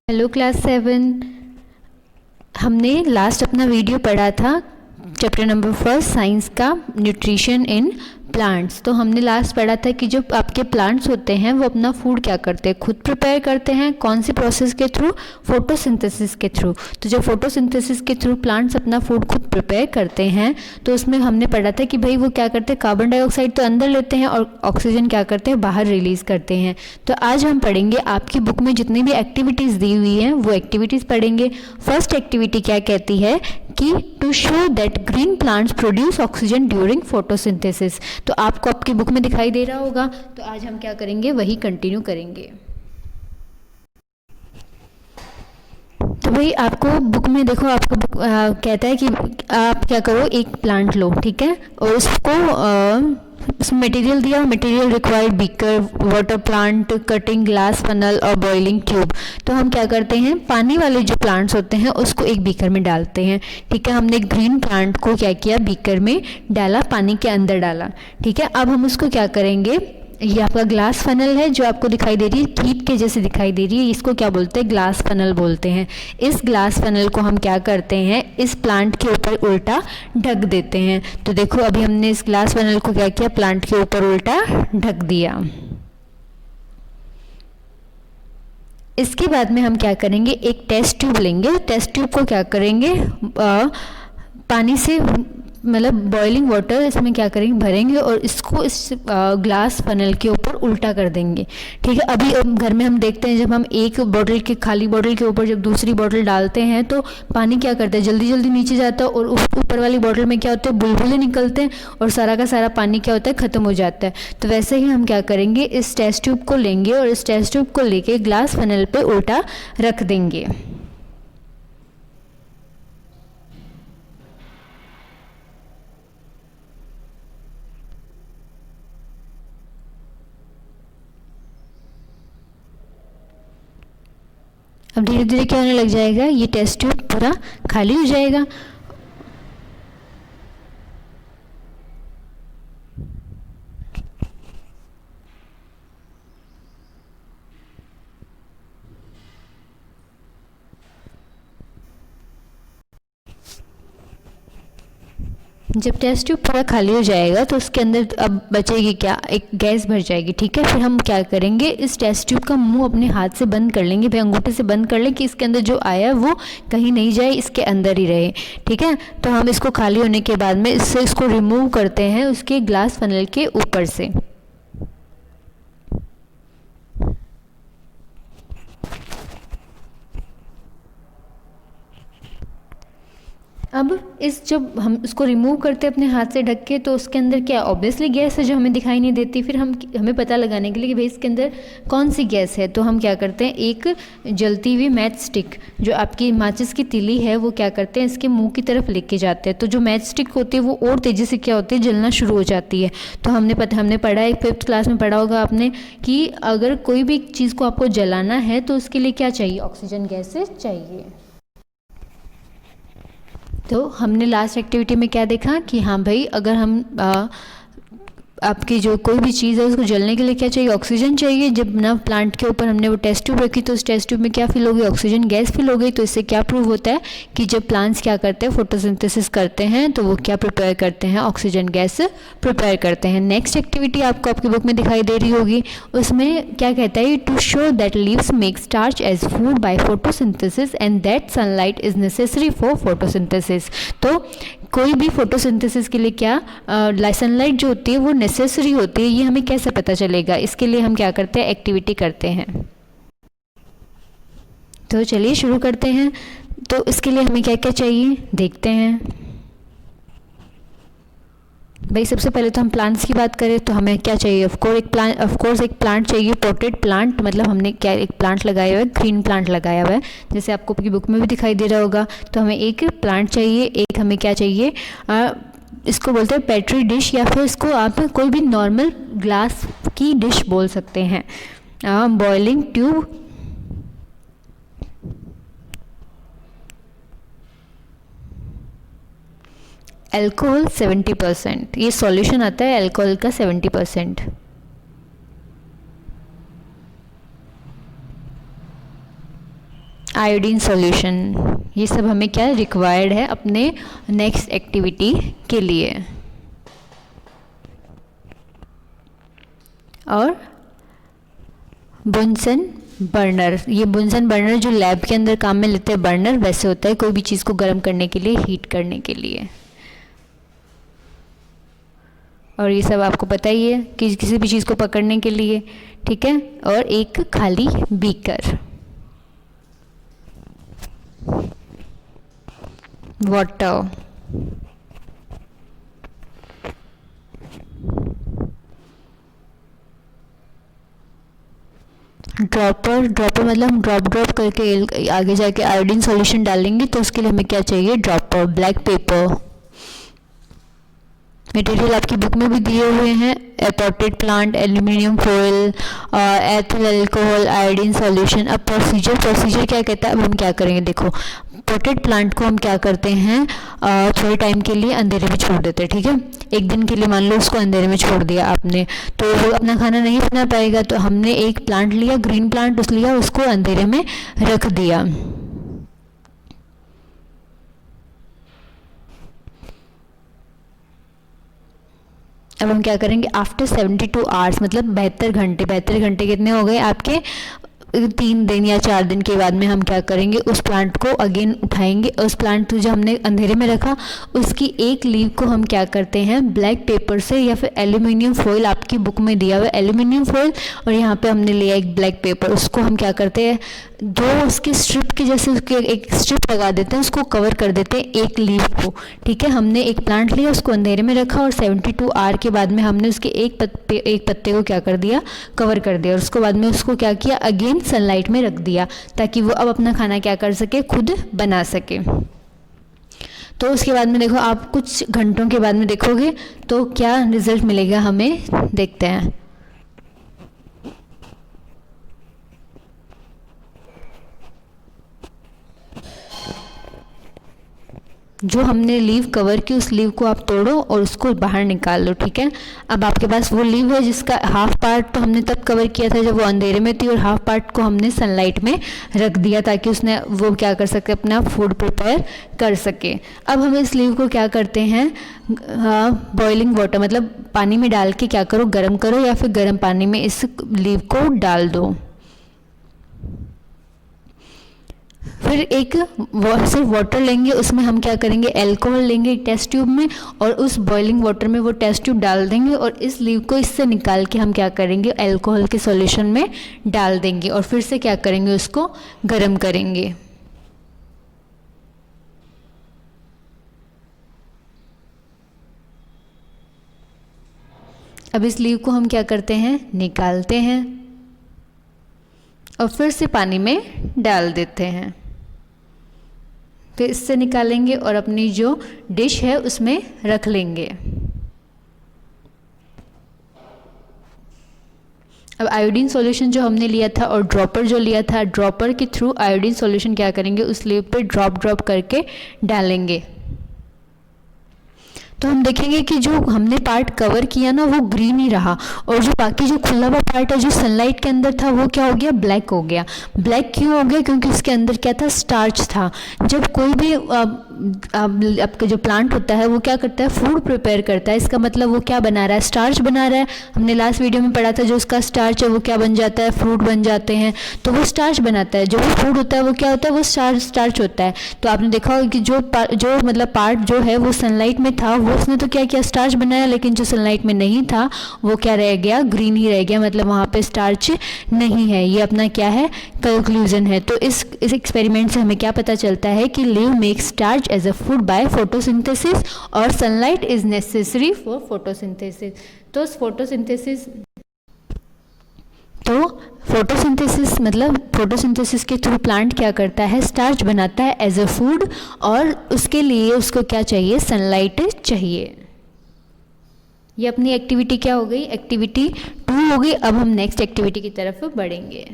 Hello class 7। हमने last अपना video पढ़ा था चैप्टर नंबर 1 साइंस का न्यूट्रिशन इन प्लांट्स। तो हमने लास्ट पढ़ा था कि जो आपके प्लांट्स होते हैं वो अपना फूड क्या करते हैं, खुद प्रिपेयर करते हैं। कौन सी प्रोसेस के थ्रू? फोटोसिंथेसिस के थ्रू। तो जब फोटोसिंथेसिस के थ्रू प्लांट्स अपना फूड खुद प्रिपेयर करते हैं तो उसमें हमने पढ़ा था कि भाई वो क्या करते हैं, कार्बन डाइऑक्साइड तो अंदर लेते हैं और ऑक्सीजन क्या करते हैं, बाहर रिलीज करते हैं। तो आज हम पढ़ेंगे, आपकी बुक में जितनी भी एक्टिविटीज़ दी हुई हैं वो एक्टिविटीज़ पढ़ेंगे। फर्स्ट एक्टिविटी क्या कहती है कि to show that green plants produce oxygen during photosynthesis. तो आपको आपकी बुक में दिखाई दे रहा होगा। तो आज हम क्या करेंगे, वही कंटिन्यू करेंगे। तो भाई आपको बुक में देखो, आपको बुक कहता है कि आप क्या करो, एक प्लांट लो, ठीक है, और उसमें मटेरियल दिया, material required beaker, water plant, cutting, glass funnel और बॉइलिंग ट्यूब। तो हम क्या करते हैं, पानी वाले जो प्लांट्स होते हैं उसको एक बीकर में डालते हैं, ठीक है। हमने ग्रीन प्लांट को क्या किया, बीकर में डाला, पानी के अंदर डाला, ठीक है। अब हम उसको क्या करेंगे, ये आपका ग्लास फनल है जो आपको दिखाई दे रही है, कीप के जैसे दिखाई दे रही है, इसको क्या बोलते हैं, ग्लास फनल बोलते हैं। इस ग्लास फनल को हम क्या करते हैं, इस प्लांट के ऊपर उल्टा ढक देते हैं। तो देखो अभी हमने इस ग्लास फनल को क्या किया, प्लांट के ऊपर उल्टा ढक दिया। इसके बाद में हम क्या करेंगे, एक टेस्ट ट्यूब लेंगे। टेस्ट ट्यूब को क्या करेंगे, पानी से मतलब बॉइलिंग वाटर इसमें क्या करेंगे, भरेंगे और इसको इस ग्लास फनल के ऊपर उल्टा कर देंगे, ठीक है। अभी घर में हम देखते हैं, जब हम एक बॉटल के, खाली बॉटल के ऊपर जब दूसरी बॉटल डालते हैं तो पानी क्या करता है, जल्दी जल्दी नीचे जाता है और ऊपर वाली बॉटल में क्या होता है, बुलबुले निकलते हैं और सारा का सारा पानी क्या होता है, ख़त्म हो जाता है। तो वैसे ही हम क्या करेंगे, इस टेस्ट ट्यूब को लेंगे और इस टेस्ट ट्यूब को लेके ग्लास फनल पे उल्टा रख देंगे। अब धीरे धीरे क्या होने लग जाएगा, ये टेस्ट ट्यूब पूरा खाली हो जाएगा। जब टेस्ट ट्यूब पूरा खाली हो जाएगा तो उसके अंदर अब बचेगी क्या, एक गैस भर जाएगी, ठीक है। फिर हम क्या करेंगे, इस टेस्ट ट्यूब का मुंह अपने हाथ से बंद कर लेंगे, भाई अंगूठे से बंद कर लें कि इसके अंदर जो आया वो कहीं नहीं जाए, इसके अंदर ही रहे, ठीक है। तो हम इसको खाली होने के बाद में इसको रिमूव करते हैं उसके ग्लास फनल के ऊपर से। अब इस जब हम इसको रिमूव करते हैं अपने हाथ से ढक के, तो उसके अंदर क्या, ऑब्वियसली गैस है जो हमें दिखाई नहीं देती। फिर हमें पता लगाने के लिए कि भाई इसके अंदर कौन सी गैस है, तो हम क्या करते हैं, एक जलती हुई मैच स्टिक, जो आपकी माचिस की तीली है, वो क्या करते हैं, इसके मुंह की तरफ लेके जाते हैं। तो जो मैच स्टिक होती है वो और तेज़ी से क्या होती है, जलना शुरू हो जाती है। तो हमने पढ़ा है, 5th क्लास में पढ़ा होगा आपने, कि अगर कोई भी चीज़ को आपको जलाना है तो उसके लिए क्या चाहिए, ऑक्सीजन गैस चाहिए। तो हमने लास्ट एक्टिविटी में क्या देखा कि हाँ भाई, अगर हम आपकी जो कोई भी चीज़ है उसको जलने के लिए क्या चाहिए, ऑक्सीजन चाहिए। जब ना प्लांट के ऊपर हमने वो टेस्ट ट्यूब रखी तो उस टेस्ट ट्यूब में क्या फिल हो गई, ऑक्सीजन गैस फिल हो गई। तो इससे क्या प्रूव होता है कि जब प्लांट्स क्या करते हैं, फोटोसिंथेसिस करते हैं, तो वो क्या प्रिपेयर करते हैं, ऑक्सीजन गैस प्रिपेयर करते हैं। नेक्स्ट एक्टिविटी आपको आपकी बुक में दिखाई दे रही होगी, उसमें क्या कहता है, to show that leaves make starch as food by photosynthesis and that sunlight is necessary for photosynthesis. तो कोई भी फोटोसिंथेसिस के लिए क्या, सनलाइट जो होती है वो नेसेसरी होती है, ये हमें कैसे पता चलेगा, इसके लिए हम क्या करते हैं, एक्टिविटी करते हैं। तो चलिए शुरू करते हैं। तो इसके लिए हमें क्या क्या चाहिए देखते हैं। भाई सबसे पहले तो हम प्लांट्स की बात करें तो हमें क्या चाहिए, ऑफकोर्स एक प्लांट चाहिए, पोटेड प्लांट, मतलब हमने क्या एक प्लांट लगाया हुआ है, ग्रीन प्लांट लगाया हुआ है, जैसे आपको आपकी बुक में भी दिखाई दे रहा होगा। तो हमें एक प्लांट चाहिए, एक हमें क्या चाहिए, इसको बोलते हैं पेट्री डिश, या फिर इसको आप कोई भी नॉर्मल ग्लास की डिश बोल सकते हैं। बॉइलिंग ट्यूब, अल्कोहल 70%, ये सॉल्यूशन आता है अल्कोहल का 70%। आयोडीन सॉल्यूशन, ये सब हमें क्या रिक्वायर्ड है अपने नेक्स्ट एक्टिविटी के लिए। और बुनसन बर्नर, ये बुनसन बर्नर जो लैब के अंदर काम में लेते हैं बर्नर, वैसे होता है कोई भी चीज़ को गर्म करने के लिए, हीट करने के लिए। और ये सब आपको पता ही है कि किसी भी चीज़ को पकड़ने के लिए, ठीक है। और एक खाली बीकर, वाटर, ड्रॉपर, ड्रॉपर मतलब हम ड्रॉप करके आगे जाके आयोडीन सॉल्यूशन डालेंगे, तो उसके लिए हमें क्या चाहिए, ड्रॉपर, ब्लैक पेपर। मटेरियल आपकी बुक में भी दिए हुए हैं, potted plant, aluminium foil, ethyl alcohol, iodine solution. अब प्रोसीजर क्या कहता है, अब हम क्या करेंगे, देखो पोटेड प्लांट को हम क्या करते हैं, थोड़े टाइम के लिए अंधेरे में छोड़ देते हैं, ठीक है। एक दिन के लिए मान लो उसको अंधेरे में छोड़ दिया आपने, तो वो अपना खाना नहीं बना पाएगा, तो हमने एक प्लांट लिया, ग्रीन प्लांट लिया, उसको अंधेरे में रख दिया। अब हम क्या करेंगे, आफ्टर 72 आवर्स मतलब 72 घंटे, 72 घंटे कितने हो गए आपके, 3 दिन या 4 दिन के बाद में हम क्या करेंगे, उस प्लांट को अगेन उठाएंगे। उस प्लांट जो हमने अंधेरे में रखा, उसकी एक लीव को हम क्या करते हैं, ब्लैक पेपर से या फिर एल्यूमिनियम फॉइल, आपकी बुक में दिया हुआ है एल्यूमिनियम फॉइल, और यहाँ पे हमने लिया एक ब्लैक पेपर, उसको हम क्या करते हैं, दो उसकी स्ट्रिप की जैसे उसके एक स्ट्रिप लगा देते हैं, उसको कवर कर देते हैं एक लीव को, ठीक है। हमने एक प्लांट लिया, उसको अंधेरे में रखा, और 72 आवर के बाद में हमने उसके एक पत्ते को क्या कर दिया, कवर कर दिया, और उसके बाद में उसको क्या किया, अगेन सनलाइट में रख दिया, ताकि वो अब अपना खाना क्या कर सके, खुद बना सके। तो उसके बाद में देखो, आप कुछ घंटों के बाद में देखोगे तो क्या रिजल्ट मिलेगा हमें, देखते हैं। जो हमने लीव कवर की, उस लीव को आप तोड़ो और उसको बाहर निकाल लो, ठीक है। अब आपके पास वो लीव है जिसका हाफ पार्ट तो हमने तब कवर किया था जब वो अंधेरे में थी, और हाफ पार्ट को हमने सनलाइट में रख दिया ताकि उसने वो क्या कर सके, अपना फूड प्रिपेयर कर सके। अब हम इस लीव को क्या करते हैं, बॉइलिंग वाटर मतलब पानी में डाल के क्या करो, गर्म करो, या फिर गर्म पानी में इस लीव को डाल दो। फिर एक सिर्फ वाटर लेंगे, उसमें हम क्या करेंगे, अल्कोहल लेंगे एक टेस्ट ट्यूब में, और उस बॉइलिंग वाटर में वो टेस्ट ट्यूब डाल देंगे, और इस लीव को इससे निकाल के हम क्या करेंगे, अल्कोहल के सॉल्यूशन में डाल देंगे, और फिर से क्या करेंगे, उसको गर्म करेंगे। अब इस लीव को हम क्या करते हैं, निकालते हैं, और फिर से पानी में डाल देते हैं। फिर इससे निकालेंगे और अपनी जो डिश है उसमें रख लेंगे। अब आयोडीन सॉल्यूशन जो हमने लिया था और ड्रॉपर जो लिया था, ड्रॉपर के थ्रू आयोडीन सॉल्यूशन क्या करेंगे, उस लीव पे ड्रॉप करके डालेंगे। तो हम देखेंगे कि जो हमने पार्ट कवर किया ना, वो ग्रीन ही रहा, और जो बाकी जो खुला हुआ पार्ट है जो सनलाइट के अंदर था, वो क्या हो गया, ब्लैक हो गया। ब्लैक क्यों हो गया, क्योंकि उसके अंदर क्या था, स्टार्च था। जब कोई भी आपका जो प्लांट होता है वो क्या करता है, फूड प्रिपेयर करता है, इसका मतलब वो क्या बना रहा है, स्टार्च बना रहा है। हमने लास्ट वीडियो में पढ़ा था, जो उसका स्टार्च है वो क्या बन जाता है, फ्रूट बन जाते हैं, तो वो स्टार्च बनाता है। जो वो फूड होता है वो क्या होता है, वो स्टार्च होता है। तो आपने देखा होगा कि जो मतलब पार्ट जो है वो सनलाइट में था, वो उसने तो क्या किया, स्टार्च बनाया, लेकिन जो सनलाइट में नहीं था वो क्या रह गया, ग्रीन ही रह गया, मतलब वहाँ पे स्टार्च नहीं है। ये अपना क्या है, कंक्लूजन है। तो इस एक्सपेरिमेंट से हमें क्या पता चलता है कि leaf makes starch as a food by photosynthesis, और sunlight is necessary for photosynthesis. तो फोटोसिंथेसिस मतलब फोटोसिंथेसिस के थ्रू प्लांट क्या करता है, स्टार्च बनाता है एज अ फूड, और उसके लिए उसको क्या चाहिए, सनलाइट चाहिए। ये अपनी एक्टिविटी क्या हो गई, एक्टिविटी 2 हो गई। अब हम नेक्स्ट एक्टिविटी की तरफ बढ़ेंगे।